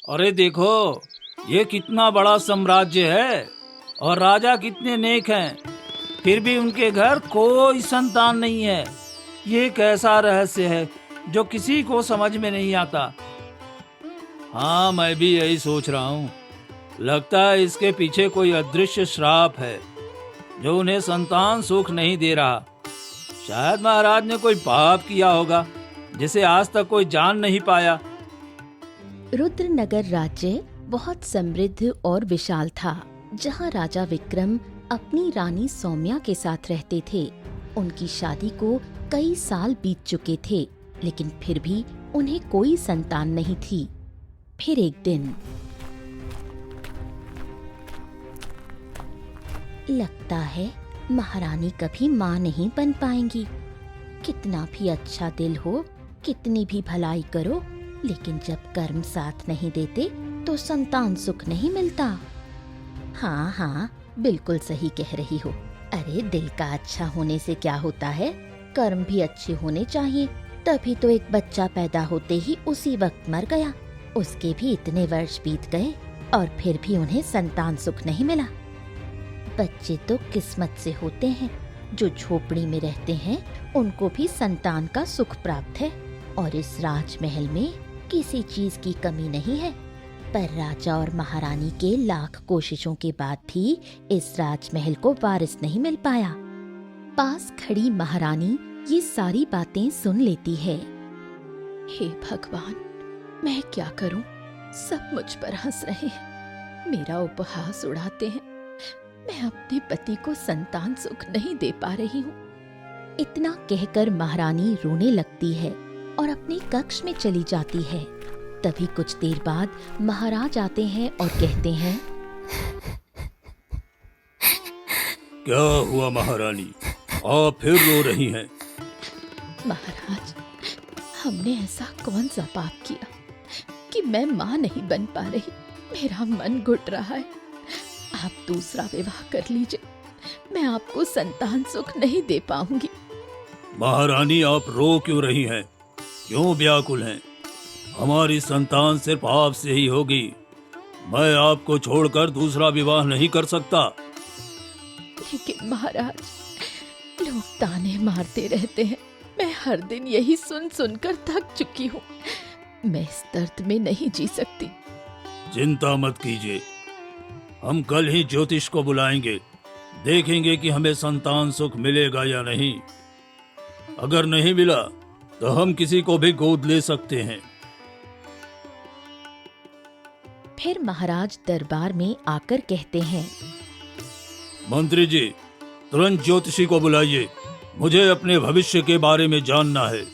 अरे देखो, ये कितना बड़ा साम्राज्य है और राजा कितने नेक हैं, फिर भी उनके घर कोई संतान नहीं है। ये कैसा रहस्य है जो किसी को समझ में नहीं आता। हाँ, मैं भी यही सोच रहा हूँ। लगता है इसके पीछे कोई अदृश्य श्राप है जो उन्हें संतान सुख नहीं दे रहा। शायद महाराज ने कोई पाप किया होगा जिसे आज तक कोई जान नहीं पाया। रुद्रनगर राज्य बहुत समृद्ध और विशाल था, जहाँ राजा विक्रम अपनी रानी सौम्या के साथ रहते थे। उनकी शादी को कई साल बीत चुके थे, लेकिन फिर भी उन्हें कोई संतान नहीं थी। फिर एक दिन लगता है महारानी कभी माँ नहीं बन पाएंगी। कितना भी अच्छा दिल हो, कितनी भी भलाई करो, लेकिन जब कर्म साथ नहीं देते तो संतान सुख नहीं मिलता। हाँ हाँ, बिल्कुल सही कह रही हो। अरे दिल का अच्छा होने से क्या होता है, कर्म भी अच्छे होने चाहिए। तभी तो एक बच्चा पैदा होते ही उसी वक्त मर गया। उसके भी इतने वर्ष बीत गए और फिर भी उन्हें संतान सुख नहीं मिला। बच्चे तो किस्मत से होते हैं। जो झोपड़ी में रहते हैं उनको भी संतान का सुख प्राप्त है और इस राजमहल में किसी चीज की कमी नहीं है। पर राजा और महारानी के लाख कोशिशों के बाद भी इस राजमहल को वारिस नहीं मिल पाया। पास खड़ी महारानी ये सारी बातें सुन लेती है। हे भगवान, मैं क्या करूं? सब मुझ पर हंस रहे हैं, मेरा उपहास उड़ाते हैं। मैं अपने पति को संतान सुख नहीं दे पा रही हूँ। इतना कहकर महारानी रोने लगती है और अपने कक्ष में चली जाती है। तभी कुछ देर बाद महाराज आते हैं और कहते हैं, क्या हुआ महारानी, आप फिर रो रही हैं? महाराज, हमने ऐसा कौन सा पाप किया कि मैं माँ नहीं बन पा रही। मेरा मन घुट रहा है। आप दूसरा विवाह कर लीजिए, मैं आपको संतान सुख नहीं दे पाऊंगी। महारानी, आप रो क्यों रही हैं? क्यों व्याकुल हैं? हमारी संतान सिर्फ आपसे ही होगी। मैं आपको छोड़कर दूसरा विवाह नहीं कर सकता। लेकिन महाराज, लोग ताने मारते रहते हैं। मैं हर दिन यही सुन सुनकर थक चुकी हूँ। मैं इस दर्द में नहीं जी सकती। चिंता मत कीजिए, हम कल ही ज्योतिष को बुलाएंगे। देखेंगे कि हमें संतान सुख मिलेगा या नहीं। अगर नहीं मिला तो हम किसी को भी गोद ले सकते हैं। फिर महाराज दरबार में आकर कहते हैं, मंत्री जी, तुरंत ज्योतिषी को बुलाइए। मुझे अपने भविष्य के बारे में जानना है।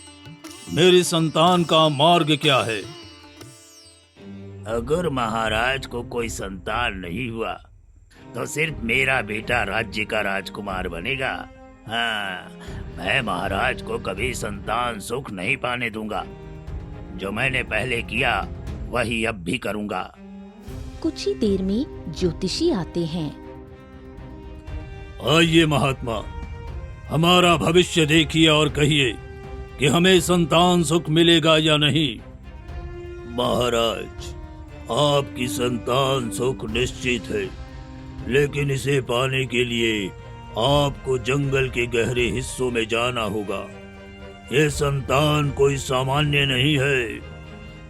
मेरी संतान का मार्ग क्या है? अगर महाराज को कोई संतान नहीं हुआ तो सिर्फ मेरा बेटा राज्य का राजकुमार बनेगा। हाँ, मैं महाराज को कभी संतान सुख नहीं पाने दूंगा। जो मैंने पहले किया वही अब भी करूंगा। कुछ ही देर में ज्योतिषी आते हैं। आइए महात्मा, हमारा भविष्य देखिए और कहिए कि हमें संतान सुख मिलेगा या नहीं। महाराज, आपकी संतान सुख निश्चित है, लेकिन इसे पाने के लिए आपको जंगल के गहरे हिस्सों में जाना होगा। ये संतान कोई सामान्य नहीं है।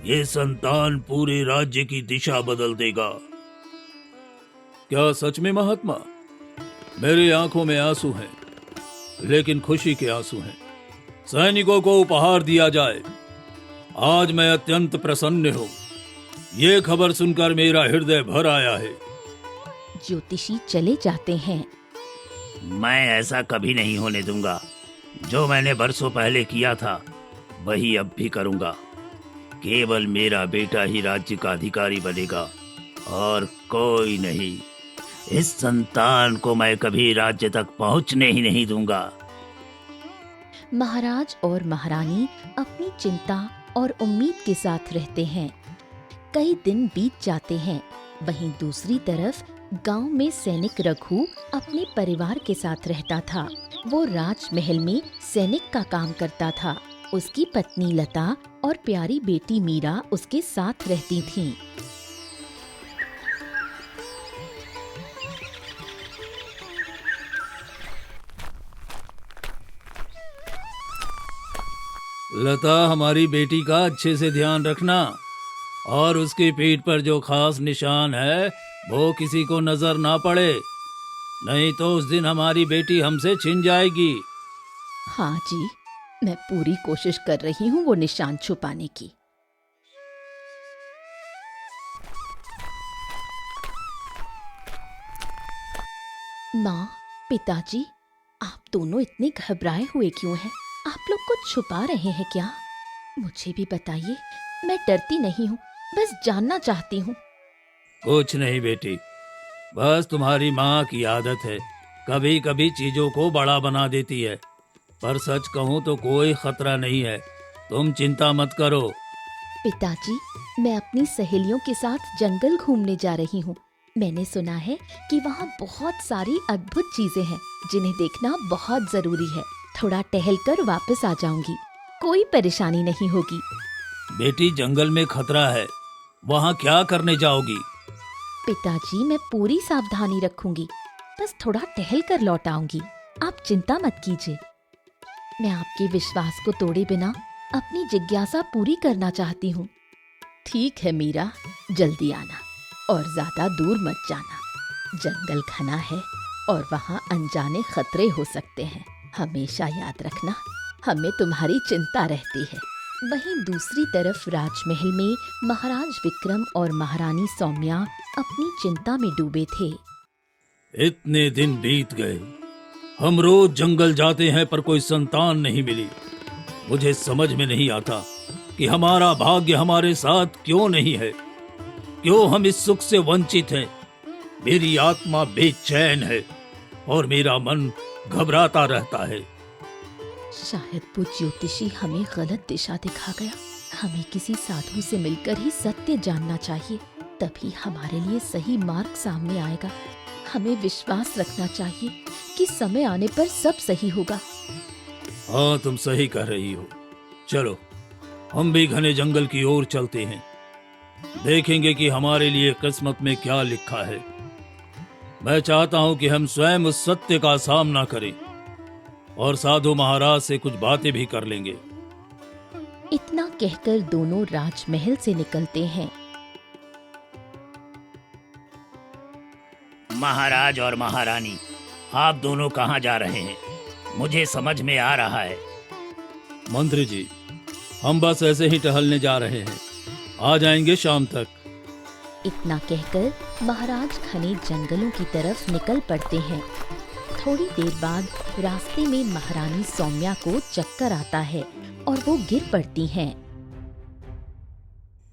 ये संतान पूरे राज्य की दिशा बदल देगा। क्या सच में महात्मा? मेरी आंखों में आंसू हैं, लेकिन खुशी के आंसू हैं। सैनिकों को उपहार दिया जाए। आज मैं अत्यंत प्रसन्न हूँ। ये खबर सुनकर मेरा हृदय भर आया है। ज्योतिषी चले जाते हैं। मैं ऐसा कभी नहीं होने दूंगा। जो मैंने बरसों पहले किया था वही अब भी करूंगा। केवल मेरा बेटा ही राज्य का अधिकारी बनेगा और कोई नहीं। इस संतान को मैं कभी राज्य तक पहुंचने ही नहीं दूंगा। महाराज और महारानी अपनी चिंता और उम्मीद के साथ रहते हैं। कई दिन बीत जाते हैं। वहीं दूसरी तरफ गांव में सैनिक रघु अपने परिवार के साथ रहता था। वो राजमहल में सैनिक का काम करता था। उसकी पत्नी लता और प्यारी बेटी मीरा उसके साथ रहती थीं। लता, हमारी बेटी का अच्छे से ध्यान रखना और उसकी पीठ पर जो खास निशान है वो किसी को नजर ना पड़े, नहीं तो उस दिन हमारी बेटी हमसे छिन जाएगी। हाँ जी, मैं पूरी कोशिश कर रही हूँ वो निशान छुपाने की। माँ, पिताजी, आप दोनों इतने घबराए हुए क्यों हैं? आप लोग कुछ छुपा रहे हैं क्या? मुझे भी बताइए, मैं डरती नहीं हूँ, बस जानना चाहती हूँ। कुछ नहीं बेटी, बस तुम्हारी माँ की आदत है, कभी कभी चीजों को बड़ा बना देती है, पर सच कहूँ तो कोई खतरा नहीं है, तुम चिंता मत करो। पिताजी, मैं अपनी सहेलियों के साथ जंगल घूमने जा रही हूँ। मैंने सुना है कि वहाँ बहुत सारी अद्भुत चीजें हैं जिन्हें देखना बहुत जरूरी है। थोड़ा टहलकर वापस आ जाऊंगी, कोई परेशानी नहीं होगी। बेटी, जंगल में खतरा है, वहाँ क्या करने जाओगी? पिताजी, मैं पूरी सावधानी रखूंगी, बस थोड़ा टहल कर लौट आऊंगी, आप चिंता मत कीजिए। मैं आपके विश्वास को तोड़े बिना अपनी जिज्ञासा पूरी करना चाहती हूँ। ठीक है मीरा, जल्दी आना और ज्यादा दूर मत जाना। जंगल घना है और वहाँ अनजाने खतरे हो सकते हैं। हमेशा याद रखना, हमें तुम्हारी चिंता रहती है। वहीं दूसरी तरफ राजमहल में महाराज विक्रम और महारानी सौम्या अपनी चिंता में डूबे थे। इतने दिन बीत गए, हम रोज जंगल जाते हैं पर कोई संतान नहीं मिली। मुझे समझ में नहीं आता कि हमारा भाग्य हमारे साथ क्यों नहीं है, क्यों हम इस सुख से वंचित हैं। मेरी आत्मा बेचैन है और मेरा मन घबराता रहता है। शायद वो ज्योतिषी हमें गलत दिशा दिखा गया। हमें किसी साधु से मिलकर ही सत्य जानना चाहिए, तभी हमारे लिए सही मार्ग सामने आएगा। हमें विश्वास रखना चाहिए कि समय आने पर सब सही होगा। हाँ, तुम सही कह रही हो। चलो, हम भी घने जंगल की ओर चलते हैं, देखेंगे कि हमारे लिए किस्मत में क्या लिखा है। मैं चाहता हूँ कि हम स्वयं उस सत्य का सामना करें और साधु महाराज से कुछ बातें भी कर लेंगे। इतना कहकर दोनों राजमहल से निकलते हैं। महाराज और महारानी, आप दोनों कहाँ जा रहे हैं? मुझे समझ में आ रहा है। मंत्री जी, हम बस ऐसे ही टहलने जा रहे हैं, आ जाएंगे शाम तक। इतना कहकर महाराज घने जंगलों की तरफ निकल पड़ते हैं। थोड़ी देर बाद रास्ते में महारानी सौम्या को चक्कर आता है और वो गिर पड़ती हैं।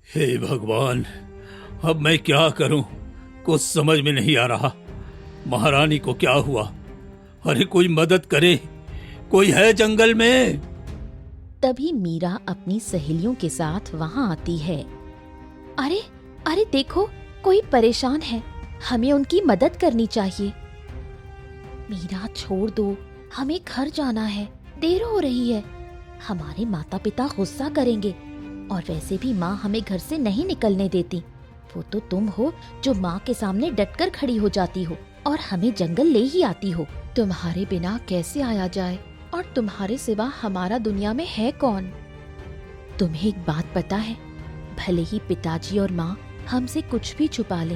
हे भगवान, अब मैं क्या करूं? कुछ समझ में नहीं आ रहा। महारानी को क्या हुआ? अरे कोई मदद करे, कोई है जंगल में? तभी मीरा अपनी सहेलियों के साथ वहाँ आती है। अरे अरे देखो, कोई परेशान है, हमें उनकी मदद करनी चाहिए। मीरा, छोड़ दो, हमें घर जाना है, देर हो रही है। हमारे माता पिता गुस्सा करेंगे और वैसे भी माँ हमें घर से नहीं निकलने देती। वो तो तुम हो जो माँ के सामने डटकर खड़ी हो जाती हो और हमें जंगल ले ही आती हो। तुम्हारे बिना कैसे आया जाए, और तुम्हारे सिवा हमारा दुनिया में है कौन? तुम्हें एक बात पता है, भले ही पिताजी और माँ हमसे कुछ भी छुपा ले,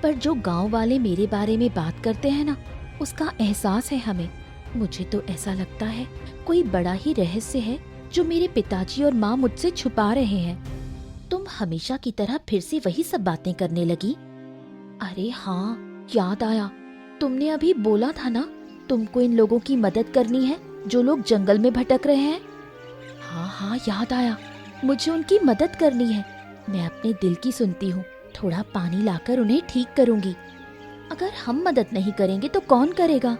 पर जो गांव वाले मेरे बारे में बात करते हैं ना, उसका एहसास है हमें। मुझे तो ऐसा लगता है कोई बड़ा ही रहस्य है जो मेरे पिताजी और माँ मुझसे छुपा रहे हैं। तुम हमेशा की तरह फिर से वही सब बातें करने लगी। अरे हाँ, याद आया, तुमने अभी बोला था ना तुमको इन लोगों की मदद करनी है जो लोग जंगल में भटक रहे हैं। हाँ हाँ, याद आया, मुझे उनकी मदद करनी है। मैं अपने दिल की सुनती हूँ, थोड़ा पानी लाकर उन्हें ठीक करूंगी। अगर हम मदद नहीं करेंगे तो कौन करेगा?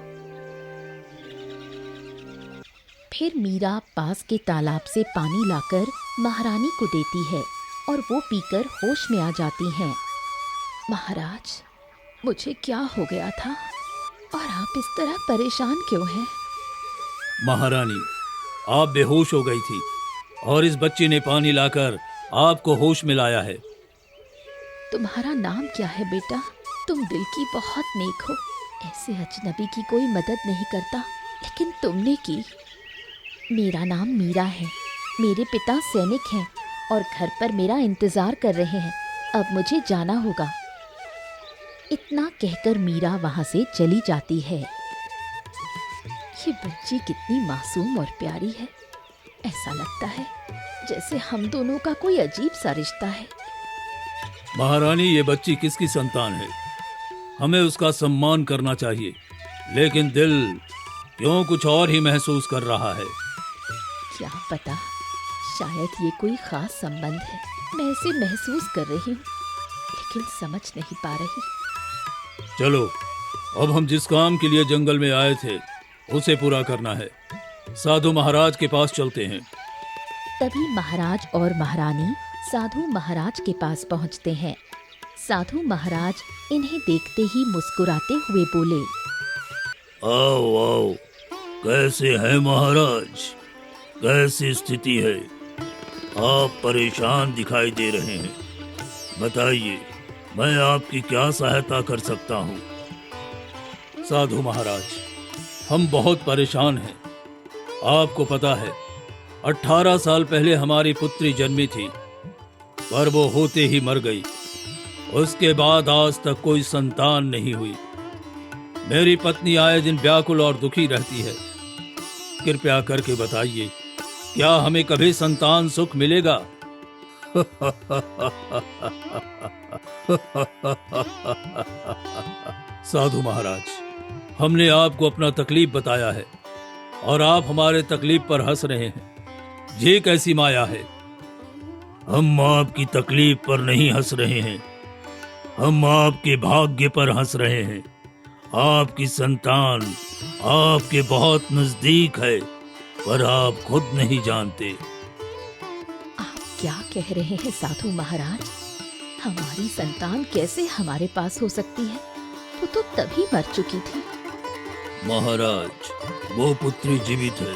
फिर मीरा पास के तालाब से पानी लाकर महारानी को देती है और वो पीकर होश में आ जाती हैं। महाराज, मुझे क्या हो गया था और आप इस तरह परेशान क्यों हैं? महारानी, आप बेहोश हो गई थी और इस बच्ची ने पानी लाकर आपको होश में लाया है। तुम्हारा नाम क्या है बेटा? तुम दिल की बहुत नेक हो। ऐसे अजनबी की कोई मदद नहीं करता, लेकिन तुमने की। मेरा नाम मीरा है। मेरे पिता सैनिक हैं और घर पर मेरा इंतजार कर रहे हैं। अब मुझे जाना होगा। इतना कहकर मीरा वहां से चली जाती है। ये बच्ची कितनी मासूम और प्यारी है। ऐसा लगता है जैसे हम दोनों का कोई अजीब सा रिश्ता है। महारानी, ये बच्ची किसकी संतान है? हमें उसका सम्मान करना चाहिए, लेकिन दिल क्यों कुछ और ही महसूस कर रहा है। क्या पता, शायद ये कोई खास संबंध है। मैं इसे महसूस कर रही हूँ, लेकिन समझ नहीं पा रही। चलो, अब हम जिस काम के लिए जंगल में आए थे उसे पूरा करना है। साधु महाराज के पास चलते हैं। तभी महाराज और महारानी साधु महाराज के पास पहुंचते हैं। साधु महाराज इन्हें देखते ही मुस्कुराते हुए बोले, आओ आओ, कैसे हैं महाराज? कैसी स्थिति है? आप परेशान दिखाई दे रहे हैं। बताइए, मैं आपकी क्या सहायता कर सकता हूँ? साधु महाराज, हम बहुत परेशान हैं। आपको पता है, 18 साल पहले हमारी पुत्री जन्मी थी, पर वो होते ही मर गई। उसके बाद आज तक कोई संतान नहीं हुई। मेरी पत्नी आए दिन व्याकुल और दुखी रहती है। कृपया करके बताइए, क्या हमें कभी संतान सुख मिलेगा? साधु महाराज, हमने आपको अपना तकलीफ बताया है और आप हमारे तकलीफ पर हंस रहे हैं। ये कैसी माया है? हम आपकी तकलीफ पर नहीं हंस रहे हैं, हम आपके भाग्य पर हंस रहे हैं। आपकी संतान आपके बहुत नजदीक है, पर आप खुद नहीं जानते। आप क्या कह रहे हैं साधु महाराज? हमारी संतान कैसे हमारे पास हो सकती है? वो तो तभी मर चुकी थी। महाराज, वो पुत्री जीवित है।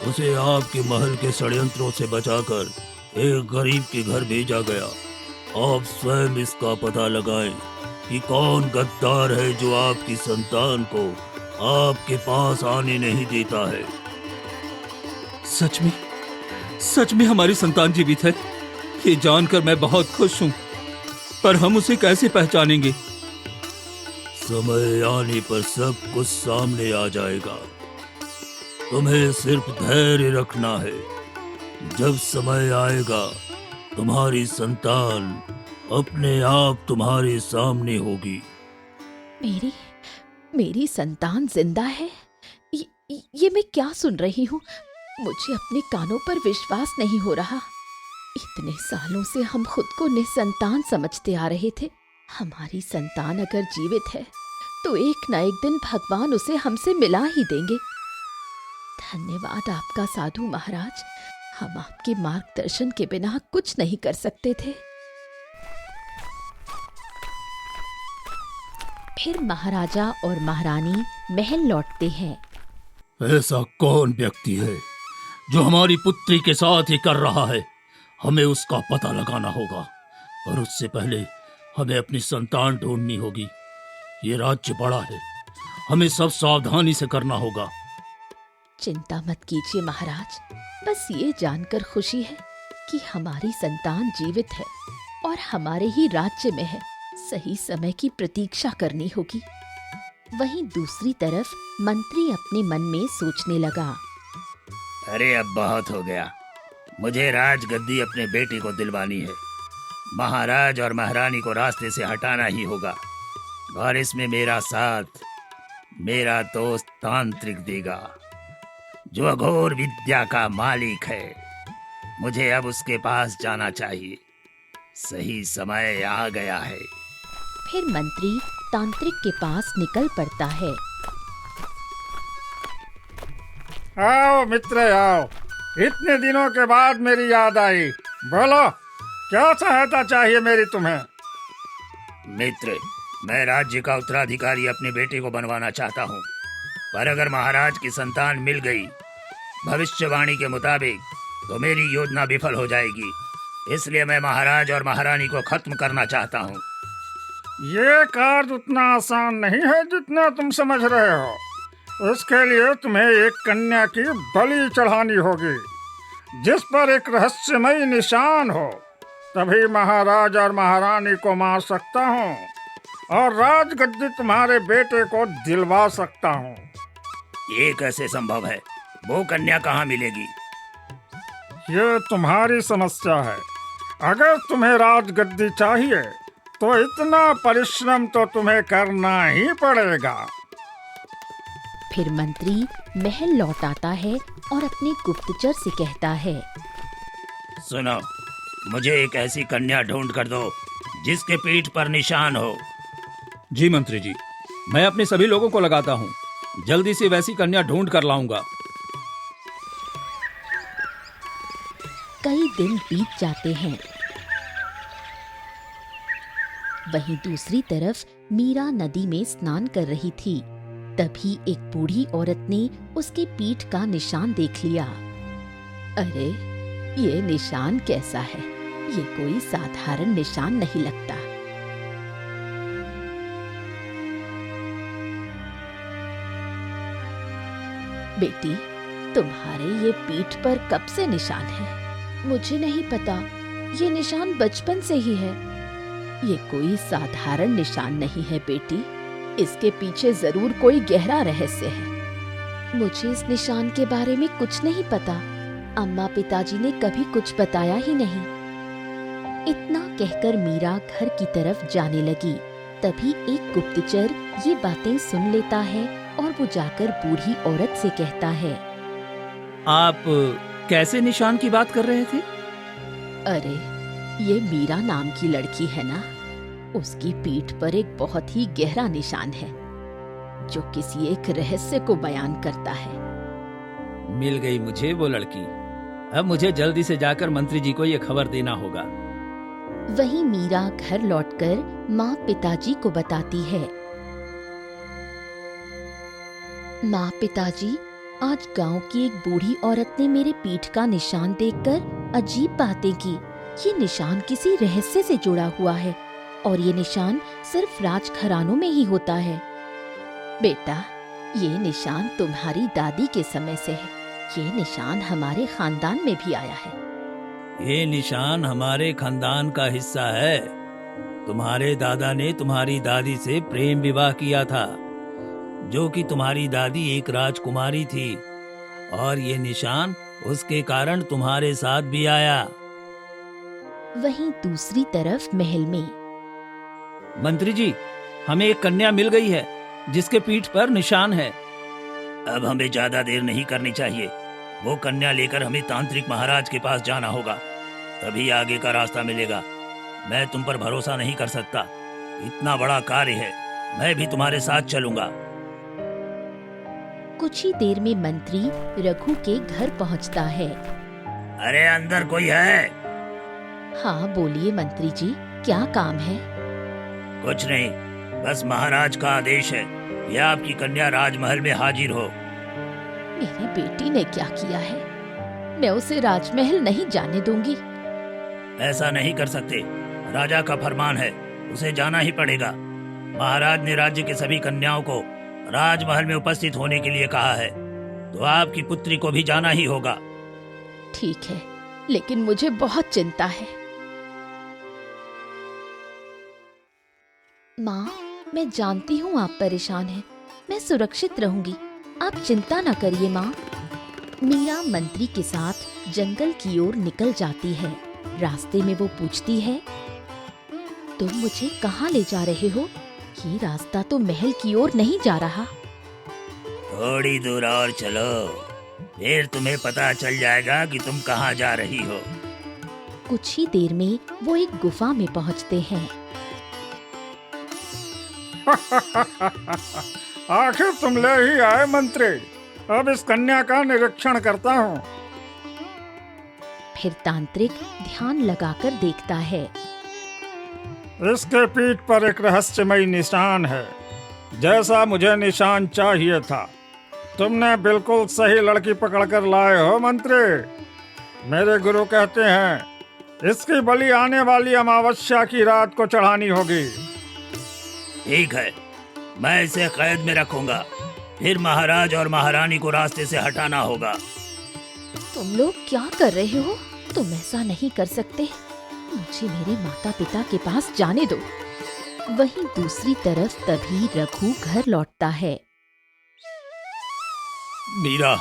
उसे आपके महल के षड्यंत्रों से बचाकर एक गरीब के घर भेजा गया। आप स्वयं इसका पता लगाएं कि कौन गद्दार है जो आपकी संतान को आपके पास आने नहीं देता है। सच में हमारी संतान जीवित है। ये जानकर मैं बहुत खुश हूँ, पर हम उसे कैसे पहचानेंगे? समय आने पर सब कुछ सामने आ जाएगा। तुम्हें सिर्फ धैर्य रखना है। जब समय आएगा, तुम्हारी संतान अपने आप तुम्हारे सामने होगी। मेरी संतान जिंदा है? ये मैं क्या सुन रही हूँ? मुझे अपने कानों पर विश्वास नहीं हो रहा। इतने सालों से हम खुद को निसंतान समझते आ रहे थे। हमारी संतान अगर जीवित है तो एक न एक दिन भगवान उसे हमसे मिला ही देंगे। धन्यवाद आपका साधु महाराज। हम आपके मार्गदर्शन के बिना कुछ नहीं कर सकते थे। फिर महाराजा और महारानी महल लौटते हैं। ऐसा कौन व्यक्ति है जो हमारी पुत्री के साथ ही कर रहा है? हमें उसका पता लगाना होगा, और उससे पहले हमें अपनी संतान ढूंढनी होगी। ये राज्य बड़ा है, हमें सब सावधानी से करना होगा। चिंता मत कीजिए महाराज, बस ये जानकर खुशी है कि हमारी संतान जीवित है और हमारे ही राज्य में है। सही समय की प्रतीक्षा करनी होगी। वहीं दूसरी तरफ मंत्री अपने मन में सोचने लगा, अरे अब बहुत हो गया। मुझे राजगद्दी अपने बेटे को दिलवानी है। महाराज और महारानी को रास्ते से हटाना ही होगा, और इसमें मेरा साथ मेरा दोस्त तांत्रिक देगा, जो अघोर विद्या का मालिक है। मुझे अब उसके पास जाना चाहिए। सही समय आ गया है। फिर मंत्री तांत्रिक के पास निकल पड़ता है। आओ मित्र, आओ। इतने दिनों के बाद मेरी याद आई। बोलो, क्या सहायता चाहिए मेरी तुम्हें? मित्र, मैं राज्य का उत्तराधिकारी अपने बेटे को बनवाना चाहता हूँ, पर अगर महाराज की संतान मिल गई भविष्यवाणी के मुताबिक, तो मेरी योजना विफल हो जाएगी। इसलिए मैं महाराज और महारानी को खत्म करना चाहता हूँ। ये कार्य उतना आसान नहीं है जितना तुम समझ रहे हो। उसके लिए तुम्हें एक कन्या की बलि चढ़ानी होगी। जिस पर एक रहस्यमयी निशान हो, तभी महाराज और महारानी को मार सकता हूँ और राजगद्दी तुम्हारे बेटे को दिलवा सकता हूँ। ये कैसे संभव है? वो कन्या कहाँ मिलेगी? ये तुम्हारी समस्या है। अगर तुम्हें राजगद्दी चाहिए तो इतना परिश्रम तो तुम्हें करना ही पड़ेगा। फिर मंत्री महल लौट आता है और अपने गुप्तचर से कहता है, सुनो, मुझे एक ऐसी कन्या ढूंढ कर दो जिसके पीठ पर निशान हो। जी मंत्री जी, मैं अपने सभी लोगों को लगाता हूँ। जल्दी से वैसी कन्या ढूंढ कर लाऊंगा। कई दिन बीत जाते हैं। वहीं दूसरी तरफ मीरा नदी में स्नान कर रही थी। तभी एक बूढ़ी औरत ने उसके पीठ का निशान देख लिया। अरे, ये निशान कैसा है? ये कोई साधारण निशान नहीं लगता। बेटी, तुम्हारे ये पीठ पर कब से निशान है? मुझे नहीं पता, ये निशान बचपन से ही है। ये कोई साधारण निशान नहीं है बेटी, इसके पीछे जरूर कोई गहरा रहस्य है। मुझे इस निशान के बारे में कुछ नहीं पता। अम्मा पिताजी ने कभी कुछ बताया ही नहीं। इतना कहकर मीरा घर की तरफ जाने लगी। तभी एक गुप्तचर ये बातें सुन लेता है और वो जाकर बूढ़ी औरत से कहता है, आप कैसे निशान की बात कर रहे थे? अरे, ये मीरा नाम की लड़की है ना, उसकी पीठ पर एक बहुत ही गहरा निशान है जो किसी एक रहस्य को बयान करता है। मिल गई मुझे वो लड़की। अब मुझे जल्दी से जाकर मंत्री जी को ये खबर देना होगा। वहीं मीरा घर लौटकर माँ पिताजी को बताती है, माँ पिताजी, आज गांव की एक बूढ़ी औरत ने मेरे पीठ का निशान देखकर अजीब बातें की। ये निशान किसी रहस्य से जुड़ा हुआ है और ये निशान सिर्फ राजघरानों में ही होता है। बेटा, ये निशान तुम्हारी दादी के समय से है। ये निशान हमारे खानदान में भी आया है। ये निशान हमारे खानदान का हिस्सा है। तुम्हारे दादा ने तुम्हारी दादी से प्रेम विवाह किया था, जो कि तुम्हारी दादी एक राजकुमारी थी, और ये निशान उसके कारण तुम्हारे साथ भी आया। वहीं दूसरी तरफ महल में मंत्री जी, हमें एक कन्या मिल गई है जिसके पीठ पर निशान है। अब हमें ज्यादा देर नहीं करनी चाहिए। वो कन्या लेकर हमें तांत्रिक महाराज के पास जाना होगा, तभी आगे का रास्ता मिलेगा। मैं तुम पर भरोसा नहीं कर सकता। इतना बड़ा कार्य है, मैं भी तुम्हारे साथ चलूंगा। कुछ ही देर में मंत्री रघु के घर पहुंचता है। अरे, अंदर कोई है? हाँ, बोलिए मंत्री जी, क्या काम है? कुछ नहीं, बस महाराज का आदेश है कि आपकी कन्या राजमहल में हाजिर हो। मेरी बेटी ने क्या किया है? मैं उसे राजमहल नहीं जाने दूंगी। ऐसा नहीं कर सकते, राजा का फरमान है, उसे जाना ही पड़ेगा। महाराज ने राज्य के सभी कन्याओं को राजमहल में उपस्थित होने के लिए कहा है, तो आपकी पुत्री को भी जाना ही होगा। ठीक है, लेकिन मुझे बहुत चिंता है। माँ, मैं जानती हूँ आप परेशान हैं। मैं सुरक्षित रहूंगी, आप चिंता न करिए माँ। मीरा मंत्री के साथ जंगल की ओर निकल जाती है। रास्ते में वो पूछती है, तुम मुझे कहाँ ले जा रहे हो? ये रास्ता तो महल की ओर नहीं जा रहा। थोड़ी दूर और चलो, फिर तुम्हें पता चल जाएगा कि तुम कहाँ जा रही हो। कुछ ही देर में वो एक गुफा में पहुँचते हैं। आखिर तुम ले ही आए मंत्री। अब इस कन्या का निरीक्षण करता हूँ। फिर तांत्रिक ध्यान लगाकर देखता है। इसके पीठ पर एक रहस्यमयी निशान है, जैसा मुझे निशान चाहिए था। तुमने बिल्कुल सही लड़की पकड़कर लाए हो मंत्री। मेरे गुरु कहते हैं इसकी बलि आने वाली अमावस्या की रात को चढ़ानी होगी। ठीक है, मैं इसे कैद में रखूंगा, फिर महाराज और महारानी को रास्ते से हटाना होगा। तुम लोग क्या कर रहे हो? तुम ऐसा नहीं कर सकते। मुझे मेरे माता पिता के पास जाने दो। वहीं दूसरी तरफ तभी रघु घर लौटता है। मीरा,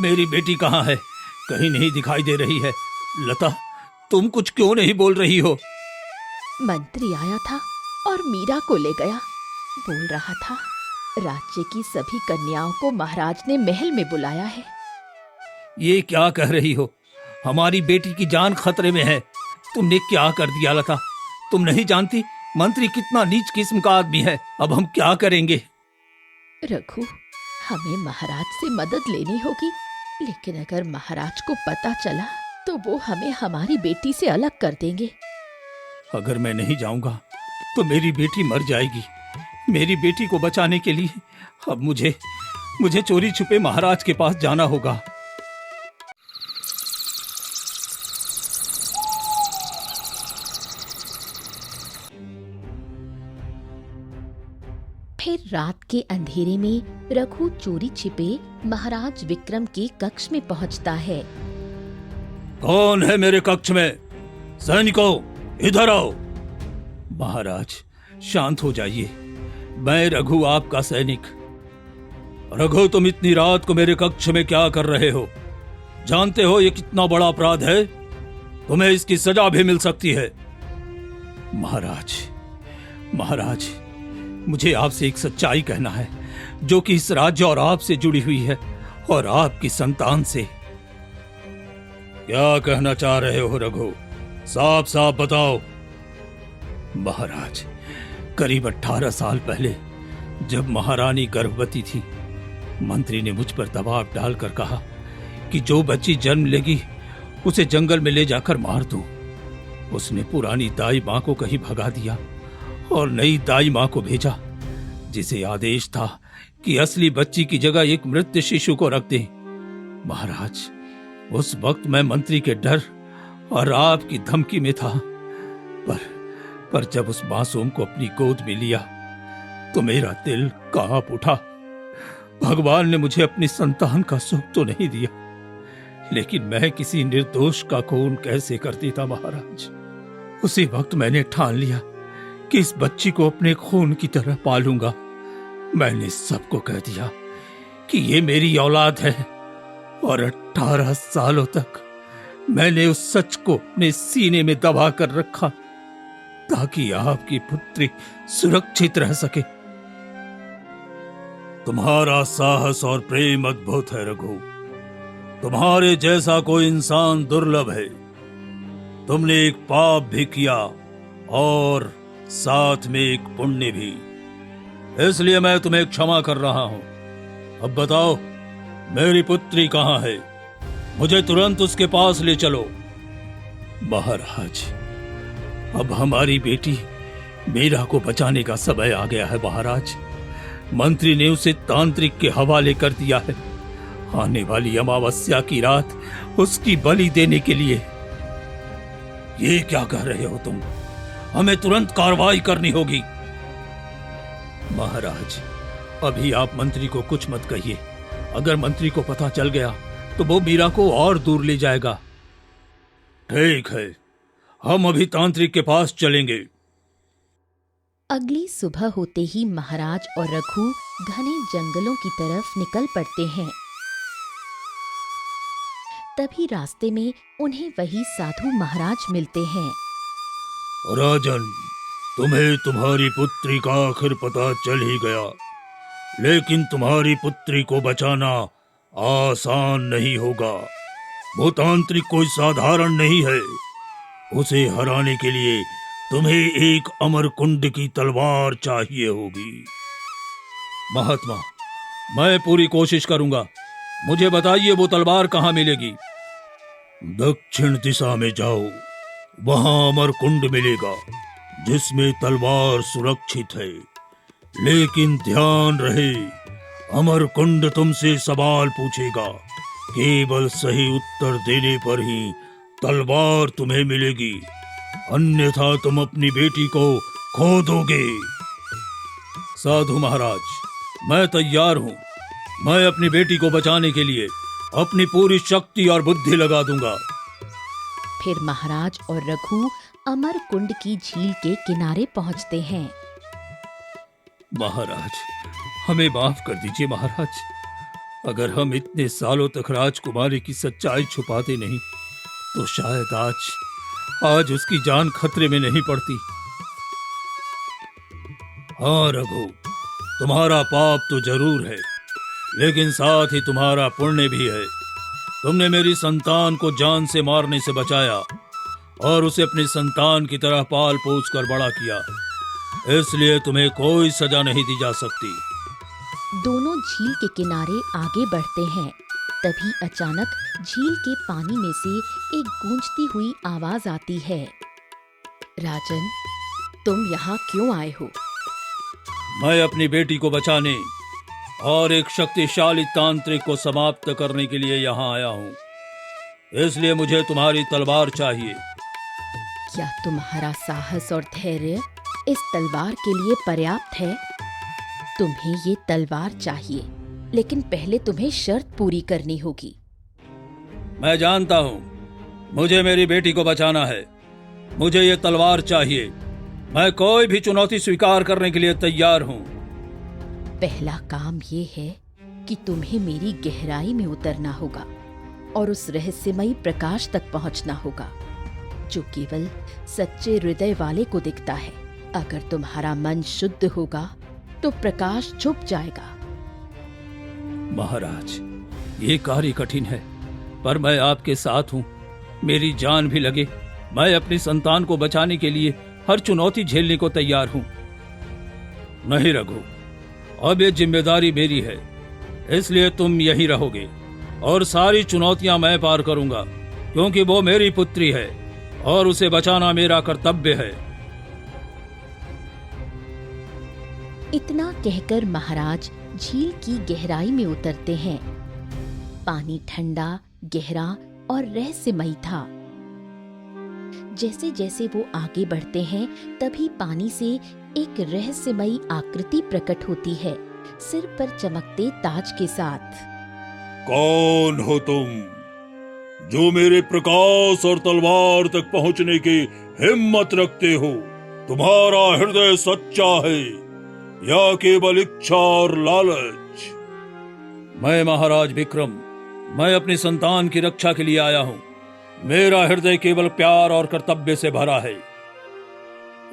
मेरी बेटी कहाँ है? कहीं नहीं दिखाई दे रही है। लता, तुम कुछ क्यों नहीं बोल रही हो? मंत्री आया था और मीरा को ले गया। बोल रहा था राज्य की सभी कन्याओं को महाराज ने महल में बुलाया है। ये क्या कह रही हो? हमारी बेटी की जान खतरे में है। तुमने क्या कर दिया लता? तुम नहीं जानती मंत्री कितना नीच किस्म का आदमी है। अब हम क्या करेंगे? रघु, हमें महाराज से मदद लेनी होगी, लेकिन अगर महाराज को पता चला तो वो हमें हमारी बेटी से अलग कर देंगे। अगर मैं नहीं जाऊंगा तो मेरी बेटी मर जाएगी। मेरी बेटी को बचाने के लिए अब मुझे चोरी छुपे महाराज के पास जाना होगा। फिर रात के अंधेरे में रघु चोरी छिपे महाराज विक्रम के कक्ष में पहुंचता है। कौन है मेरे कक्ष में? सैनिकों, इधर आओ। महाराज, शांत हो जाइए। मैं रघु, आपका सैनिक। रघु, तुम इतनी रात को मेरे कक्ष में क्या कर रहे हो? जानते हो ये कितना बड़ा अपराध है? तुम्हें इसकी सजा भी मिल सकती है। महाराज, मुझे आपसे एक सच्चाई कहना है जो कि इस राज्य और आपसे जुड़ी हुई है और आपकी संतान से। क्या कहना चाह रहे हो रघु? साफ साफ बताओ। महाराज, करीब 18 साल पहले जब महारानी गर्भवती थी, मंत्री ने मुझ पर दबाव डालकर कहा कि जो बच्ची जन्म लेगी उसे जंगल में ले जाकर मार दूं। उसने पुरानी दाई मां को कहीं भगा दिया और नई दाई मां को भेजा, जिसे आदेश था कि असली बच्ची की जगह एक मृत शिशु को रख दें। महाराज, उस वक्त मैं मंत्री के डर और आपकी धमकी में था, पर जब उस मासूम को अपनी गोद में लिया तो मेरा दिल कांप उठा। भगवान ने मुझे अपनी संतान का सुख तो नहीं दिया, लेकिन मैं किसी निर्दोष का खून कैसे कर देता महाराज। उसी वक्त मैंने ठान लिया कि इस बच्ची को अपने खून की तरह पालूंगा। मैंने सबको कह दिया कि ये मेरी औलाद है और 18 सालों तक मैंने उस सच को अपने सीने में दबा कर रखा ताकि आपकी पुत्री सुरक्षित रह सके। तुम्हारा साहस और प्रेम अद्भुत है रघु। तुम्हारे जैसा कोई इंसान दुर्लभ है। तुमने एक पाप भी किया और साथ में एक पुण्य भी, इसलिए मैं तुम्हें क्षमा कर रहा हूं। अब बताओ, मेरी पुत्री कहां है? मुझे तुरंत उसके पास ले चलो। महाराज, अब हमारी बेटी मीरा को बचाने का समय आ गया है। महाराज, मंत्री ने उसे तांत्रिक के हवाले कर दिया है। आने वाली अमावस्या की रात उसकी बलि देने के लिए। ये क्या कह रहे हो तुम? हमें तुरंत कार्रवाई करनी होगी। महाराज, अभी आप मंत्री को कुछ मत कहिए। अगर मंत्री को पता चल गया तो वो मीरा को और दूर ले जाएगा। ठीक है, हम अभी तांत्रिक के पास चलेंगे। अगली सुबह होते ही महाराज और रघु घने जंगलों की तरफ निकल पड़ते हैं। तभी रास्ते में उन्हें वही साधु महाराज मिलते हैं। राजन, तुम्हें तुम्हारी पुत्री का आखिर पता चल ही गया, लेकिन तुम्हारी पुत्री को बचाना आसान नहीं होगा। वो तांत्रिक कोई साधारण नहीं है। उसे हराने के लिए तुम्हें एक अमरकुंड की तलवार चाहिए होगी। महात्मा, मैं पूरी कोशिश करूंगा। मुझे बताइए वो तलवार कहाँ मिलेगी? दक्षिण दिशा में जाओ, वहां अमरकुंड मिलेगा जिसमें तलवार सुरक्षित है। लेकिन ध्यान रहे, अमरकुंड तुमसे सवाल पूछेगा। केवल सही उत्तर देने पर ही तलवार तुम्हें मिलेगी, अन्यथा तुम अपनी बेटी को खो दोगे। साधु महाराज, मैं तैयार हूं। मैं अपनी बेटी को बचाने के लिए अपनी पूरी शक्ति और बुद्धि लगा दूंगा। फिर महाराज और रघु अमर कुंड की झील के किनारे पहुंचते हैं। महाराज, हमें माफ कर दीजिए महाराज। अगर हम इतने सालों तक राजकुमारी की सच्चाई छुपाते नहीं तो शायद आज उसकी जान खतरे में नहीं पड़ती। हाँ रघु, तुम्हारा पाप तो जरूर है, लेकिन साथ ही तुम्हारा पुण्य भी है। तुमने मेरी संतान को जान से मारने से बचाया और उसे अपनी संतान की तरह पाल पोस कर बड़ा किया, इसलिए तुम्हें कोई सजा नहीं दी जा सकती। दोनों झील के किनारे आगे बढ़ते हैं। तभी अचानक झील के पानी में से एक गूंजती हुई आवाज आती है। राजन, तुम यहाँ क्यों आए हो? मैं अपनी बेटी को बचाने और एक शक्तिशाली तांत्रिक को समाप्त करने के लिए यहाँ आया हूँ, इसलिए मुझे तुम्हारी तलवार चाहिए। क्या तुम्हारा साहस और धैर्य इस तलवार के लिए पर्याप्त है? तुम्हें ये तलवार चाहिए, लेकिन पहले तुम्हें शर्त पूरी करनी होगी। मैं जानता हूँ, मुझे मेरी बेटी को बचाना है। मुझे ये तलवार चाहिए। मैं कोई भी चुनौती स्वीकार करने के लिए तैयार हूँ। पहला काम ये है कि तुम्हें मेरी गहराई में उतरना होगा और उस रहस्यमयी प्रकाश तक पहुंचना होगा जो केवल सच्चे हृदय वाले को दिखता है। अगर तुम्हारा मन शुद्ध होगा तो प्रकाश छुप जाएगा। महाराज, ये कार्य कठिन है, पर मैं आपके साथ हूँ। मेरी जान भी लगे, मैं अपनी संतान को बचाने के लिए हर चुनौती झेलने को तैयार हूँ। नहीं रघु, अब ये जिम्मेदारी मेरी है, इसलिए तुम यहीं रहोगे और सारी चुनौतियां मैं पार करूंगा, क्योंकि वो मेरी पुत्री है और उसे बचाना मेरा कर्तव्य है। इतना कहकर महाराज झील की गहराई में उतरते हैं। पानी ठंडा, गहरा और रहस्यमयी था। जैसे जैसे वो आगे बढ़ते हैं, तभी पानी से एक रहस्यमयी आकृति प्रकट होती है, सिर पर चमकते ताज के साथ। कौन हो तुम जो मेरे प्रकाश और तलवार तक पहुंचने की हिम्मत रखते हो? तुम्हारा हृदय सच्चा है या केवल इच्छा और लालच? मैं महाराज विक्रम, मैं अपनी संतान की रक्षा के लिए आया हूँ। मेरा हृदय केवल प्यार और कर्तव्य से भरा है।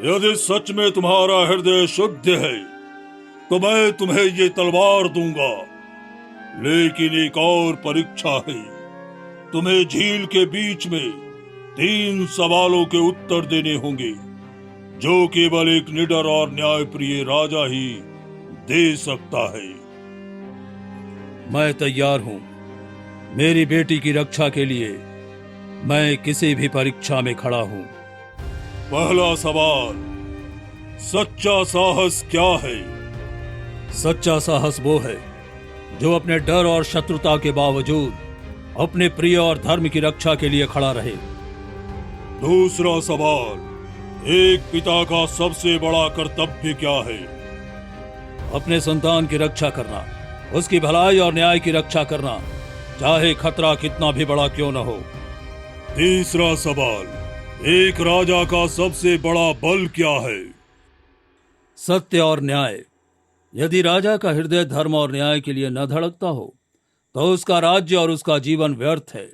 यदि सच में तुम्हारा हृदय शुद्ध है तो मैं तुम्हें ये तलवार दूंगा, लेकिन एक और परीक्षा है। तुम्हें झील के बीच में 3 सवालों के उत्तर देने होंगे जो केवल एक निडर और न्यायप्रिय राजा ही दे सकता है। मैं तैयार हूँ। मेरी बेटी की रक्षा के लिए मैं किसी भी परीक्षा में खड़ा हूँ। पहला सवाल, सच्चा साहस क्या है? सच्चा साहस वो है जो अपने डर और शत्रुता के बावजूद अपने प्रिय और धर्म की रक्षा के लिए खड़ा रहे। दूसरा सवाल, एक पिता का सबसे बड़ा कर्तव्य क्या है? अपने संतान की रक्षा करना, उसकी भलाई और न्याय की रक्षा करना, चाहे खतरा कितना भी बड़ा क्यों न हो। तीसरा सवाल, एक राजा का सबसे बड़ा बल क्या है? सत्य और न्याय। यदि राजा का हृदय धर्म और न्याय के लिए न धड़कता हो तो उसका राज्य और उसका जीवन व्यर्थ है।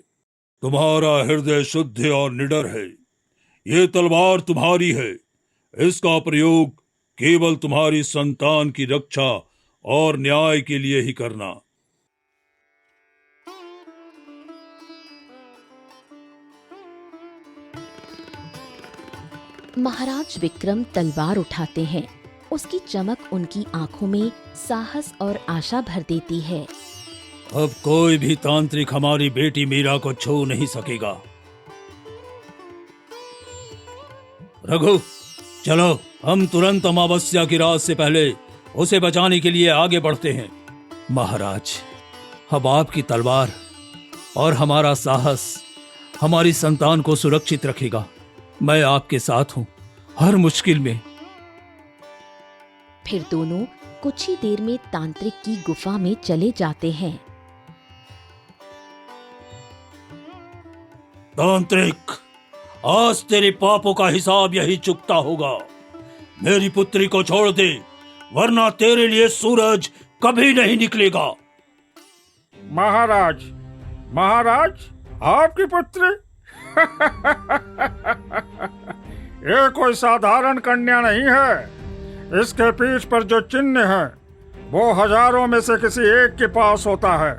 तुम्हारा हृदय शुद्ध और निडर है। ये तलवार तुम्हारी है। इसका प्रयोग केवल तुम्हारी संतान की रक्षा और न्याय के लिए ही करना। महाराज विक्रम तलवार उठाते हैं। उसकी चमक उनकी आंखों में साहस और आशा भर देती है। अब कोई भी तांत्रिक हमारी बेटी मीरा को छू नहीं सकेगा। रघु, चलो हम तुरंत अमावस्या की रात से पहले उसे बचाने के लिए आगे बढ़ते हैं। महाराज, अब आपकी तलवार और हमारा साहस हमारी संतान को सुरक्षित रखेगा। मैं आपके साथ हूं हर मुश्किल में। फिर दोनों कुछ ही देर में तांत्रिक की गुफा में चले जाते हैं। तांत्रिक, आज तेरे पापों का हिसाब यही चुकता होगा। मेरी पुत्री को छोड़ दे, वरना तेरे लिए सूरज कभी नहीं निकलेगा। महाराज, महाराज, आपकी पुत्री? ये कोई साधारण कन्या नहीं है। इसके पीठ पर जो चिन्ह है वो हजारों में से किसी एक के पास होता है,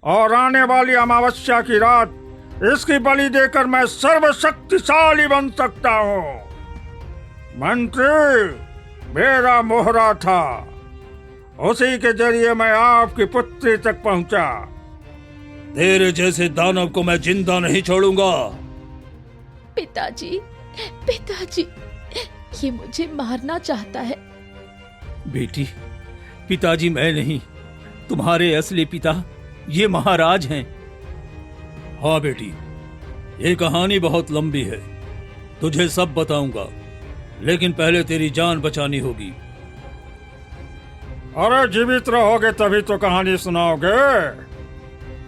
और आने वाली अमावस्या की रात इसकी बलि देकर मैं सर्वशक्तिशाली बन सकता हूँ। मंत्री, मेरा मोहरा था, उसी के जरिए मैं आपकी पुत्री तक पहुंचा। तेरे जैसे दानव को मैं जिंदा नहीं छोड़ूंगा। पिताजी, पिताजी, ये मुझे मारना चाहता है। बेटी, पिताजी मैं नहीं, तुम्हारे असली पिता ये महाराज हैं। हाँ बेटी, ये कहानी बहुत लंबी है, तुझे सब बताऊंगा, लेकिन पहले तेरी जान बचानी होगी। अरे जीवित रहोगे तभी तो कहानी सुनाओगे।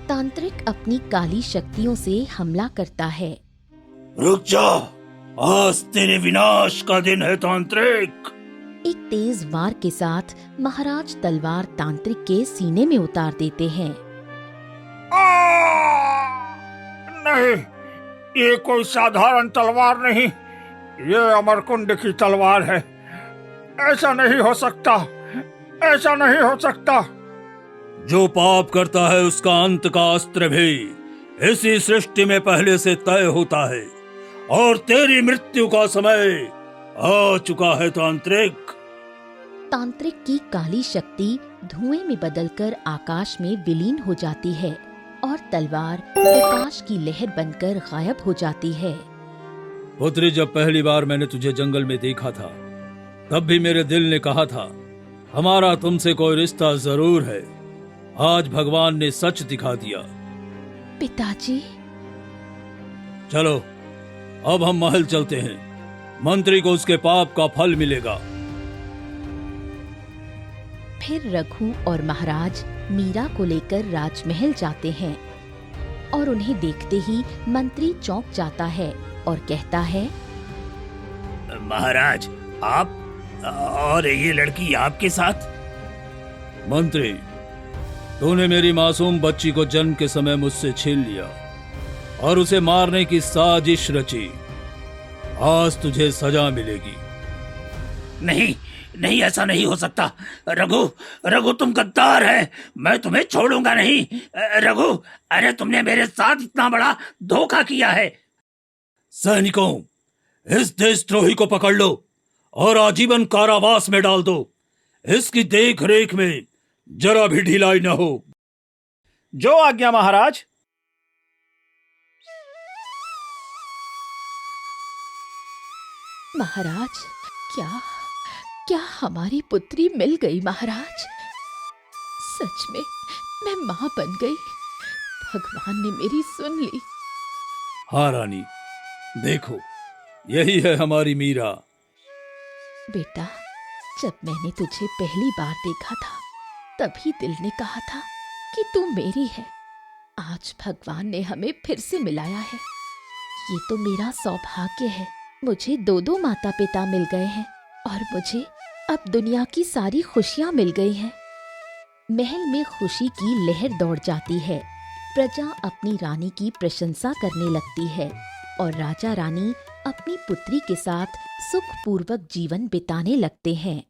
तांत्रिक अपनी काली शक्तियों से हमला करता है। रुक जा, आज तेरे विनाश का दिन है तांत्रिक। एक तेज वार के साथ महाराज तलवार तांत्रिक के सीने में उतार देते हैं। नहीं, ये कोई साधारण तलवार नहीं, ये अमरकुंड की तलवार है। ऐसा नहीं हो सकता, ऐसा नहीं हो सकता। जो पाप करता है उसका अंत का अस्त्र भी इसी सृष्टि में पहले से तय होता है, और तेरी मृत्यु का समय आ चुका है तांत्रिक। तांत्रिक की काली शक्ति धुएं में बदलकर आकाश में विलीन हो जाती है और तलवार प्रकाश की लहर बनकर गायब हो जाती है। पुत्री, जब पहली बार मैंने तुझे जंगल में देखा था, तब भी मेरे दिल ने कहा था हमारा तुमसे कोई रिश्ता जरूर है। आज भगवान ने सच दिखा दिया। पिताजी, चलो अब हम महल चलते हैं, मंत्री को उसके पाप का फल मिलेगा। फिर रघु और महाराज मीरा को लेकर राजमहल जाते हैं और उन्हें देखते ही मंत्री चौंक जाता है और कहता है, महाराज, आप और ये लड़की आपके साथ? मंत्री, तूने मेरी मासूम बच्ची को जन्म के समय मुझसे छीन लिया और उसे मारने की साजिश रची। आज तुझे सजा मिलेगी। नहीं नहीं, ऐसा नहीं हो सकता। रघु, रघु तुम गद्दार है, मैं तुम्हें छोड़ूंगा नहीं। रघु, अरे तुमने मेरे साथ इतना बड़ा धोखा किया है। सैनिकों, इस देशद्रोही को पकड़ लो और आजीवन कारावास में डाल दो। इसकी देख रेख में जरा भी ढिलाई न हो। जो आज्ञा महाराज। महाराज, क्या क्या हमारी पुत्री मिल गई? महाराज, सच में मैं मां बन गई। भगवान ने मेरी सुन ली। हाँ रानी, देखो यही है हमारी मीरा। बेटा, जब मैंने तुझे पहली बार देखा था तभी दिल ने कहा था कि तू मेरी है। आज भगवान ने हमें फिर से मिलाया है। ये तो मेरा सौभाग्य है। मुझे दो माता पिता मिल गए हैं और मुझे अब दुनिया की सारी खुशियां मिल गई हैं। महल में खुशी की लहर दौड़ जाती है। प्रजा अपनी रानी की प्रशंसा करने लगती है और राजा रानी अपनी पुत्री के साथ सुखपूर्वक जीवन बिताने लगते हैं।